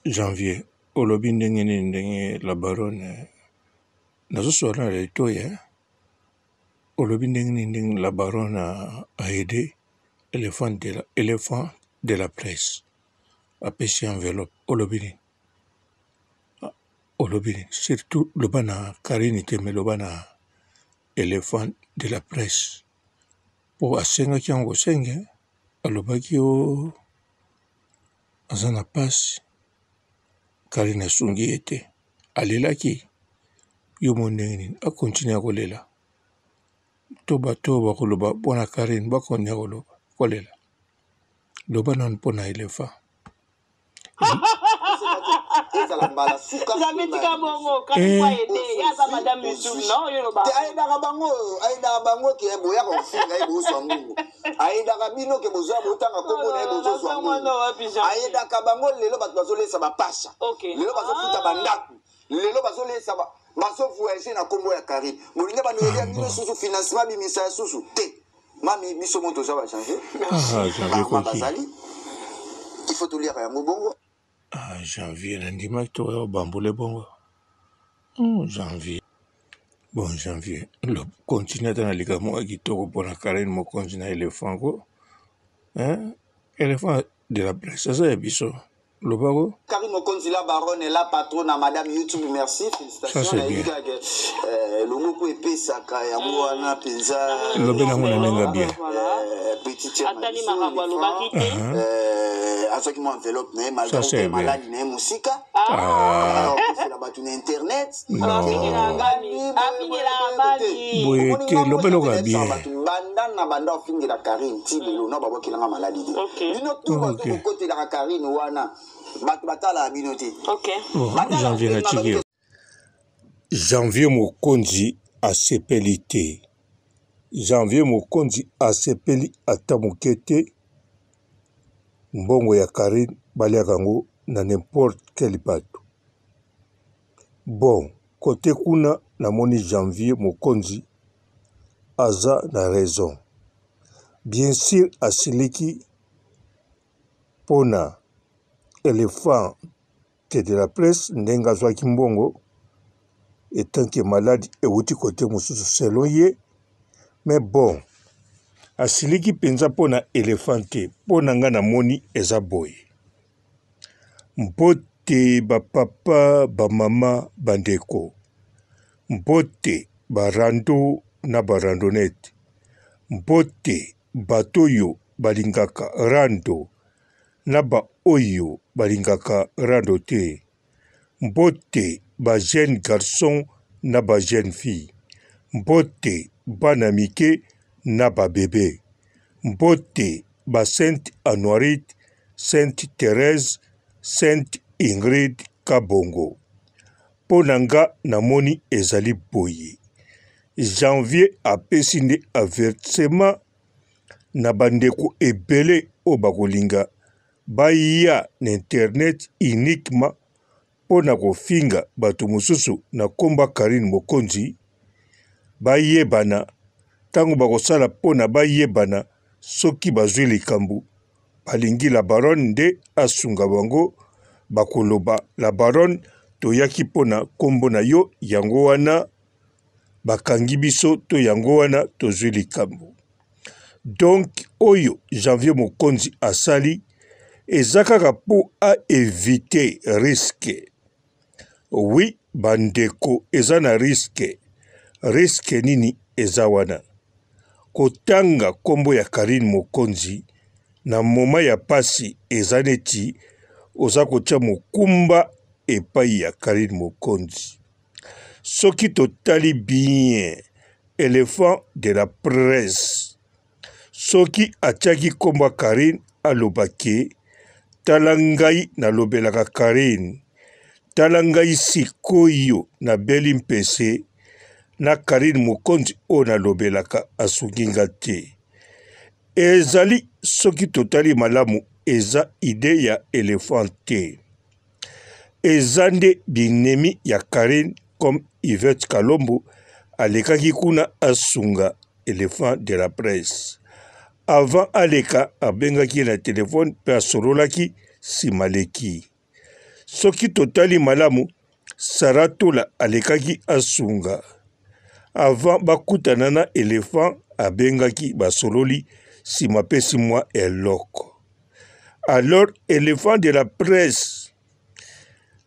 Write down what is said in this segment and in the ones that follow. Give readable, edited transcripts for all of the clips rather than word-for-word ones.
Janvier, olobi ndenge la baronne nazoswala na letoya olobi ndenge la baronne a aidé éléphant de la presse apesi enveloppe olobi surtout loba na Karine te me loba na éléphant de la presse po asengaki yango senge alobaki o aza na pasi Karine asungi ye te alelaki yo mo ndenge nini akontinue kolela to bato bakoloba mpona Karine bakontinue kolela loba nanu mpona éléphant lelo bazolesa basovoyage na kombo ya Karine molinga banoyelia bino susu financement bimisa ya susu te mami biso moto za ba changer bazali il faut lire ya mobongo janvier nandimaki to bambule bongo janvier bon janvier lo continue ata na likambo ya kitoko mpona Karine mokonzi na éléphant ko éléphant de la presse aza ya biso Lobaro. Karine Mokonzi la baronne et la patronne à Madame YouTube, merci, félicitations. Ça c'est bien. Le mot épais saka ya mwana penza. Lobena mona nenga bien. Petite Atani makambo lobaki te. Asoki mo enveloppe mais malgré maladie na musika. C'est la batune internet. Boye lobena ko bien. Banda na banda fingira Karine tibelo na babo kilanga maladie. Bino tout ba to côté la Karine wana. Janvier Mokonzi asepeli te. Janvier Mokonzi asepeli ata moke te. Mbongo ya Karine baliaka yango na n'importe quel bato. Bon, côté kuna namoni Janvier Mokonzi aza na raison. Bien sûr asiliki pona éléphant de la presse ndenga zwaki mbongo etant que malade euti côté mosusu selon ye mais bon asiliki penza pona éléphant te pona nga na moni eza boye mbote bapapa bamama bandeko mbote barando na barandonete mbote batoyo balingaka rando na ba oyo balingaka rando te mbote ba jeune garçon na ba jeune fille mbote bana mike na ba bébé mbote ba Sainte Honorite, Sainte Thérèse, Sainte Ingrid Kabongo ponanga namoni ezali boye Janvier apesi nde avertissement na bandeko ebele o bakolinga baya na internet uniquement pona kofinga bato mosusu na komba Karine Mokonzi bayebana tango bakosala pona bayebana soki bazwi likambo balingi la baronne nde asunga bango bakoloba la baronne toyaki pona kombo na yo yango wana bakangi biso to yango wana tozwi likambo donc oyo Janvier Mokonzi asali eza kaka po a éviter risque. Oui, bandeko eza na risque. Risque nini eza wana. Kotanga kombo ya Karine Mokonzi na moma ya pasi eza neti oza kotia mokumba epai ya Karine Mokonzi. Soki totali bien éléphant de la presse. Soki atiaki kombo Karine alobaki tala ngai nalobelaka Karine, tala ngai sikoyo na beli mpese na Karine Mokonzi o nalobelaka asunginga te. Ezali soki totali malamu eza ide ya éléphant te. Eza nde binemi ya Karine comme Yvette Kalombo alekaki kuna asunga éléphant de la presse. Avant aleka abengaki na telefone pe asololaki simaleki. soki totali malamu Saratola alekaki asunga avant bakutana na éléphant abengaki basololi nsima pesi mwa eloko. Alors éléphant de la presse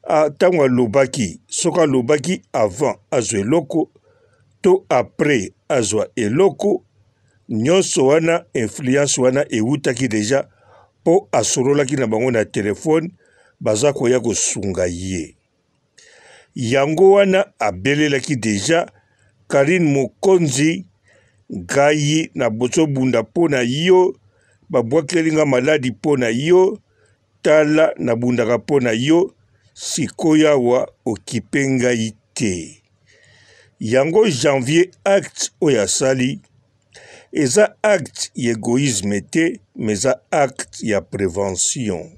ntango alobaki soki alobaki avant azwa eloko to après azwa eloko nyonso wana influence wana ewutaki deja mpo asololaki na bango na telefone baza koya kosunga ye. Yango wana abelelaki deja Karine Mokonzi ngai na bozobunda mpo na yo babwakeli nga maladi mpo na yo tala nabundaka mpo na yo sikoyo awa okipe ngai te. Yango janvier acte oyo asali eza acte ya égoïsme te mais eza acte ya prévention.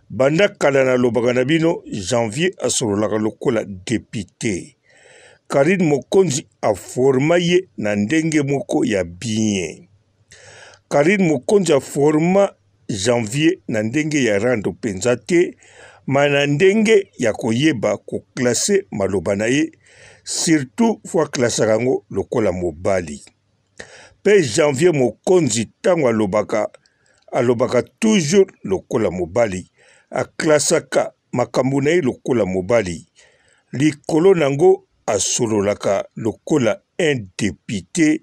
Banda kala nalobaka na bino janvier asololaka lokola député. Karine Mokonzi aforma ye na ndenge moko ya bien. Karine Mokonzi aforma janvier na ndenge ya rando penza te ma na ndenge ya koyeba koklase maloba na ye surtout fo aklasaka yango lokola mobali. Pe janvier Mokonzi tango alobaka toujours lokola mobali aklasaka makambo na ye lokola mobali. Likolo nango asololaka lokola un député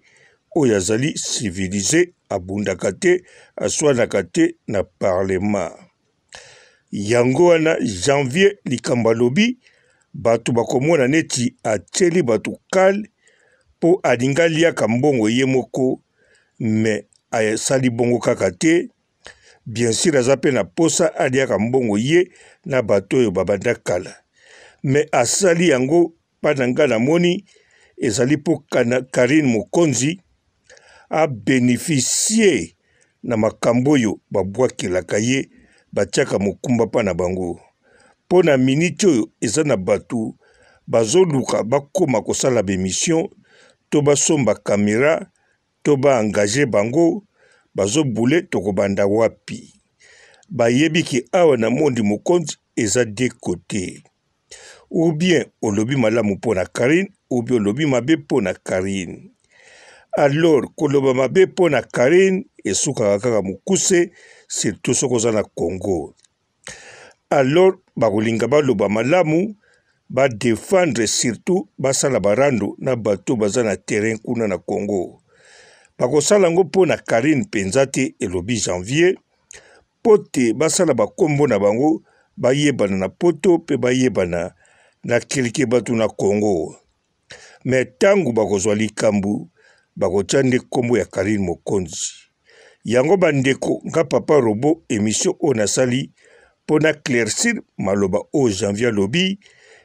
oyo azali civilisé abundaka te aswanaka te na parlement. Yango wana janvier likambo alobi bato bakomona neti atieli bato kale mpo alinga liaka mbongo ye moko me asali bongo kaka te. Bien sûr aza mpe na posa aliaka mbongo ye na bato oyo babanda kala me asali yango mpana nga namoni ezali mpo Karine Mokonzi abénéficie na makambo oyo babwakelaka ye batiaka mokumba mpa na bango. Mpo na miniti oyo eza na bato bazoluka bakoma kosala bémission to basomba kamera to baengage bango bazobule tokobanda wapi. Bayebi ki awa na mondi Mokonzi eza de côté. Ou bien olobi malamu mpo na Karine ou bien olobi mabe mpo na Karine. Alors koloba mabe mpo na Karine esukaka kaka mokuse surtout soki oza na Congo. Alors bakolinga baloba malamu badefendre surtout basala barando na bato baza na terrain kuna na Congo. Bakosala yango mpo na Karine penza te elobi janvier mpo te basala bakombo na bango bayebana na poto mpe bayebana na kelke bato na Congo. Me tangu bakozwa likambu bakotia nde kombo ya Karine Mokonzi. Yango bandeko nga papa robo émission oyo nasali mpo na claircir maloba oyo janvier lobi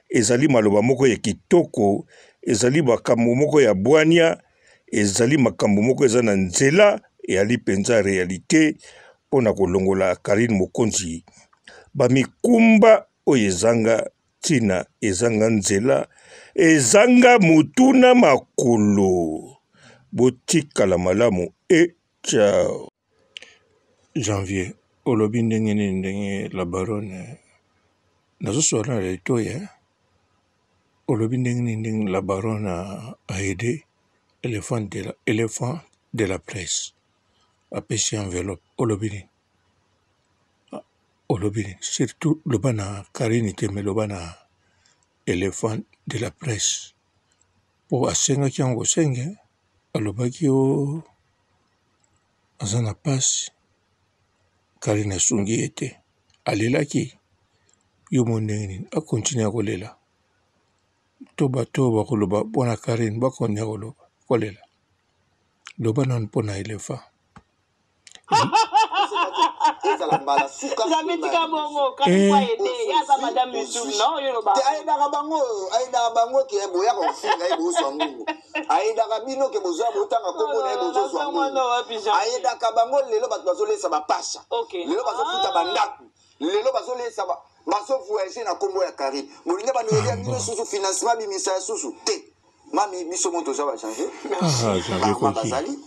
ezali maloba moko ya kitoko ezali makambo moko ya bwania ezali makambo moko eza na nzela eyali penza réalité mpo na kolongola Karine Mokonzi bamikumba oyo ezanga ntina ezanga nzela ezanga mutuna makolo. Botikala malamu ciao. Janvier olobi ndenge nini ndenge la baronne nazoswala na letoya olobi ndenge nini ndenge la baronne a aidé éléphant de la presse apesi enveloppe olobi nini olobi nini surtout loba na Karine te me loba na éléphant de la presse mpo asengaki yango senge alobaki o aza na pasi Karine asungi ye te alelaki yo mo ndenge nini akontinue kolela to bato bakoloba mpo na Karine bakontinue kolela loba nanu mpo na éléphant. Aidaka bango ke boya kofunga eboso ngungu aidaka bino ke bozo botanga kombo na ebozo ngungu aidaka bango lelo bato bazolesa bapasha lelo bazofuta bandako lelo bazolesa bazovoyage na kombo ya Karine molinga banoyelia bino susu financement bimisa ya susu te mami biso moto za ba changer bazali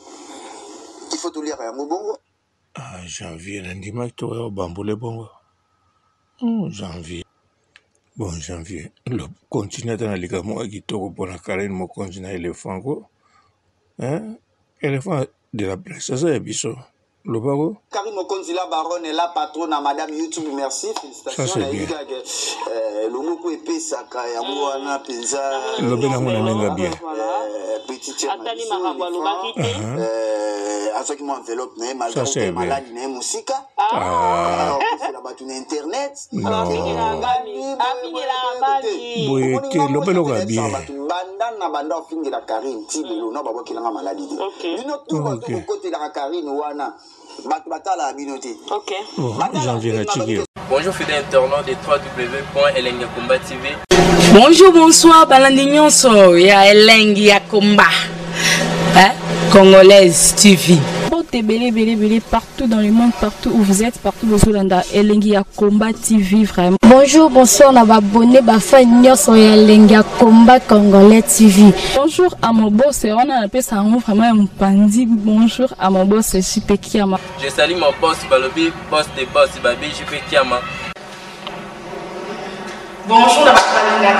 il faut lire yango bongo. Janvier nandimaki to bambule bongo janvier Bon, janvier. Le continent dans les gamins qui tournent pour la carrière, mon continent éléphant. Hein? Éléphant de la presse, ça c'est biso. Le bago? Karim Mokonzila Baron est là, patron à Madame YouTube, merci, félicitations. Ça c'est bien. Le mot épais, ça, Kayamouana, Penza. Le bénamon bien. Petit à ceux qui m'ont enveloppe, malgré maladie, musique. C'est la bâtonne internet. Non. Oui, le bénamon bien. Bandana banda fingi la Karine, Tibelo, non, babo qui l'a maladie. Ok. Côté la Karine, Wana. Ok. Bonjour fidèles internautes de www.elengakomba TV. Bonjour, bonsoir, Balandignon so, ya Elengi ya Komba. Hein? Congolaise TV. Belé partout dans le monde, partout où vous êtes, partout où vous êtes, Elengi ya Komba TV vraiment. Bonjour, bonsoir, on a abonné Bafa Nyos ya Elengi ya Komba Congolais TV. Bonjour à mon boss, on a appelé ça vraiment un pandi. Bonjour à mon boss, JP Kiama. Je salue mon boss Balobi, boss des boss Babi, JP Kiama. Bonjour, la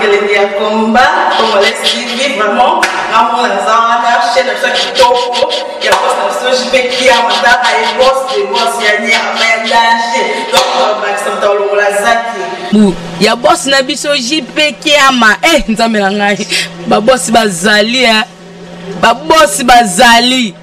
Elengi ya Komba Congolais TV vraiment. Ramon Lazana, chaîne de ça qui topo, il y a pas de JP Kiama, il boss des boss, il y a ni à danger. Donc Maxime Tolo Lazaki. Ya boss na biso JP Kiama. Nzambe na ngai. Ba boss bazali Ba boss bazali.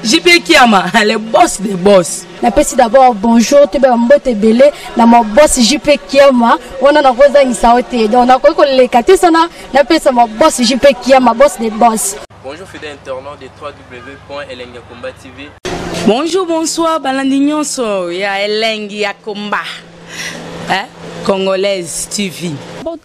JP Kiama, le boss des boss. Napesi d'abord bonjour, tu peux mbote belé na mon boss JP Kiama. On a na rosa isaote. Donc na ko le katisana, napesa mon boss JP Kiama, boss des boss. Bonjour fidèles internautes de www.elengakomba TV. Bonjour, bonsoir, Balandignon so, ya Elengi ya Komba. Hein? Congolaise TV.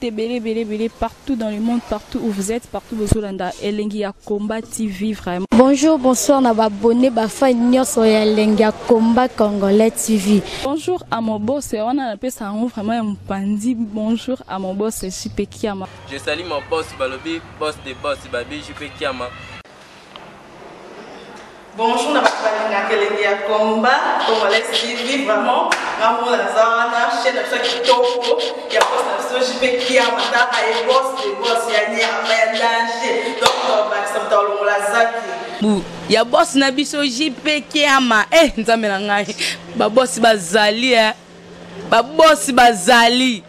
Belé partout dans le monde, partout où vous êtes, partout où vous êtes, Elengi ya Komba TV vraiment. Bonjour, bonsoir, on a abonné Bafa Nyos ya Elengi ya Komba Congolais TV. Bonjour à mon boss, on a appelé ça vraiment un pandi. Bonjour à mon boss, JP Kiama. Je salue mon boss Balobi, boss des boss Babi, JP Kiama. Bonjour, la Elengi ya Komba Congolais TV vraiment. Ramon Lazana, chaîne de ça qui topo, il y a pas de JP Kiama, il boss des boss, il y a ni à danger. Donc Maxime Tolo Lazaki. Ya boss na biso JP Kiama. Nzambe na ngai. Ba boss bazali Ba boss bazali.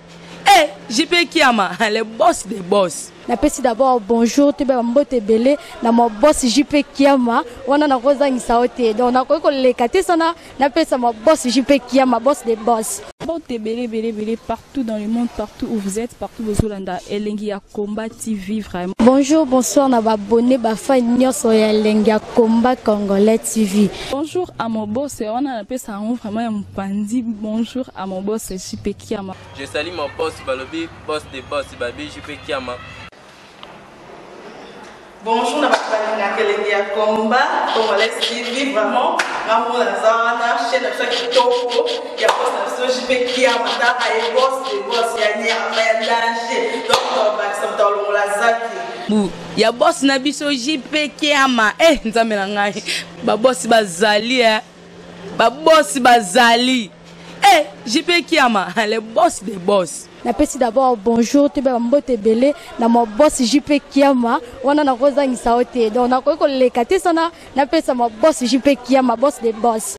JP Kiama, le boss des boss. Napesi d'abord bonjour, tu peux mbote belé na mon boss JP Kiama. On a na rosa isaote. Donc na ko le katisana, napesa mon boss JP Kiama, boss des boss. Belé partout dans le monde, partout où vous êtes, partout où vous êtes, Elengi ya Komba TV vraiment. Bonjour, bonsoir, on a abonné Bafa Nyos ya Elengi ya Komba Congolais TV. Bonjour à mon boss, on a appelé ça vraiment un pandi. Bonjour à mon boss, JP Kiama. Je salue mon boss Balobi, boss des boss Babi, JP Kiama. Bonjour, la Elengi ya Komba Congolais TV vraiment. Ramon Lazana, chaîne de ça qui topo, il y a pas de JP Kiama, il boss des boss, il y a ni à danger. Donc Maxime Tolo Lazaki. Ya boss na biso JP Kiama. Nzambe na ngai. Ba boss bazali Ba boss bazali. JP Kiama, le boss des boss. Napesi d'abord bonjour, tu peux mbote belé na mon boss JP Kiama. On a na rosa isaote. Donc na ko le katisana, napesa mon boss JP Kiama, boss des boss.